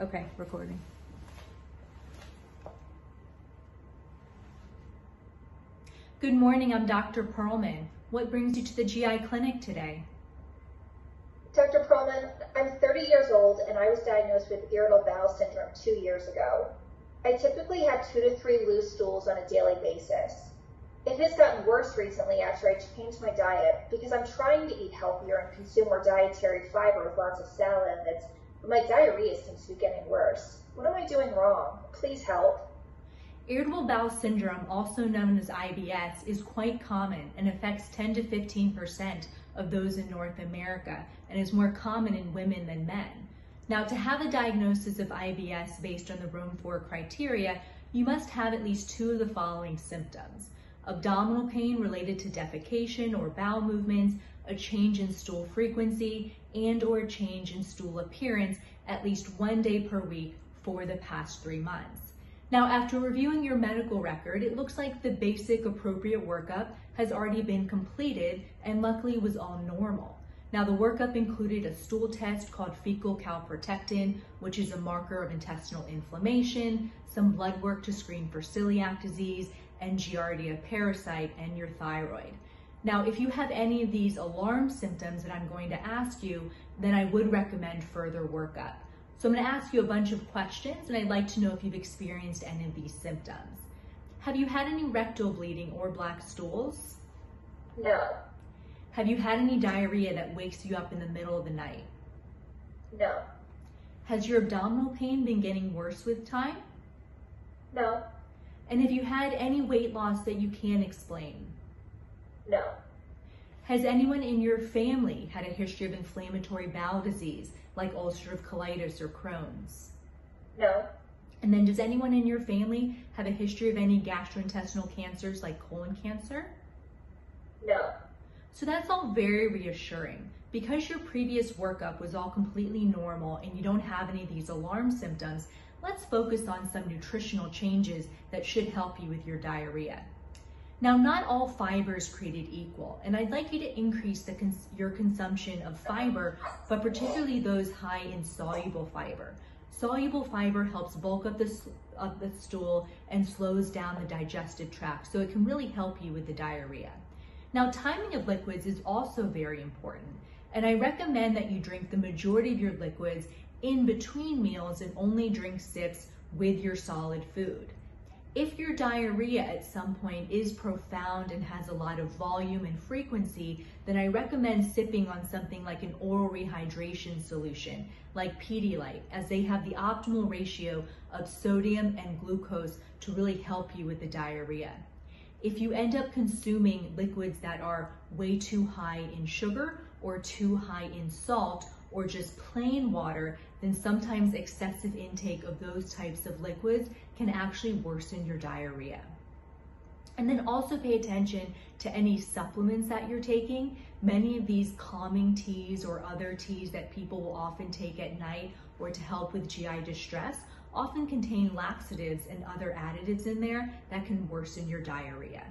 Okay, recording. Good morning, I'm Dr. Perlman. What brings you to the GI clinic today? Dr. Perlman, I'm 30 years old and I was diagnosed with irritable bowel syndrome 2 years ago. I typically have 2 to 3 loose stools on a daily basis. It has gotten worse recently after I changed my diet because I'm trying to eat healthier and consume more dietary fiber with lots of salads, but my diarrhea seems to be getting worse. What am I doing wrong? Please help. Irritable bowel syndrome, also known as IBS, is quite common and affects 10 to 15% of those in North America and is more common in women than men. Now, to have a diagnosis of IBS based on the Rome 4 criteria, you must have at least 2 of the following symptoms: abdominal pain related to defecation or bowel movements, a change in stool frequency, and/or a change in stool appearance at least 1 day per week for the past 3 months. Now, after reviewing your medical record, it looks like the basic appropriate workup has already been completed and luckily was all normal. Now, the workup included a stool test called fecal calprotectin, which is a marker of intestinal inflammation, some blood work to screen for celiac disease, and Giardia parasite, and your thyroid. Now, if you have any of these alarm symptoms that I'm going to ask you, then I would recommend further workup. So I'm going to ask you a bunch of questions, and I'd like to know if you've experienced any of these symptoms. Have you had any rectal bleeding or black stools? No. Have you had any diarrhea that wakes you up in the middle of the night? No. Has your abdominal pain been getting worse with time? No. And have you had any weight loss that you can't explain? No. Has anyone in your family had a history of inflammatory bowel disease, like ulcerative colitis or Crohn's? No. And then does anyone in your family have a history of any gastrointestinal cancers like colon cancer? No. So that's all very reassuring. Because your previous workup was all completely normal and you don't have any of these alarm symptoms, let's focus on some nutritional changes that should help you with your diarrhea. Now, not all fiber is created equal, and I'd like you to increase your consumption of fiber, but particularly those high in soluble fiber. Soluble fiber helps bulk up the stool and slows down the digestive tract, so it can really help you with the diarrhea. Now, timing of liquids is also very important, and I recommend that you drink the majority of your liquids in between meals and only drink sips with your solid food. If your diarrhea at some point is profound and has a lot of volume and frequency, then I recommend sipping on something like an oral rehydration solution, like Pedialyte, as they have the optimal ratio of sodium and glucose to really help you with the diarrhea. If you end up consuming liquids that are way too high in sugar or too high in salt, or just plain water, then sometimes excessive intake of those types of liquids can actually worsen your diarrhea. And then also pay attention to any supplements that you're taking. Many of these calming teas or other teas that people will often take at night or to help with GI distress often contain laxatives and other additives in there that can worsen your diarrhea.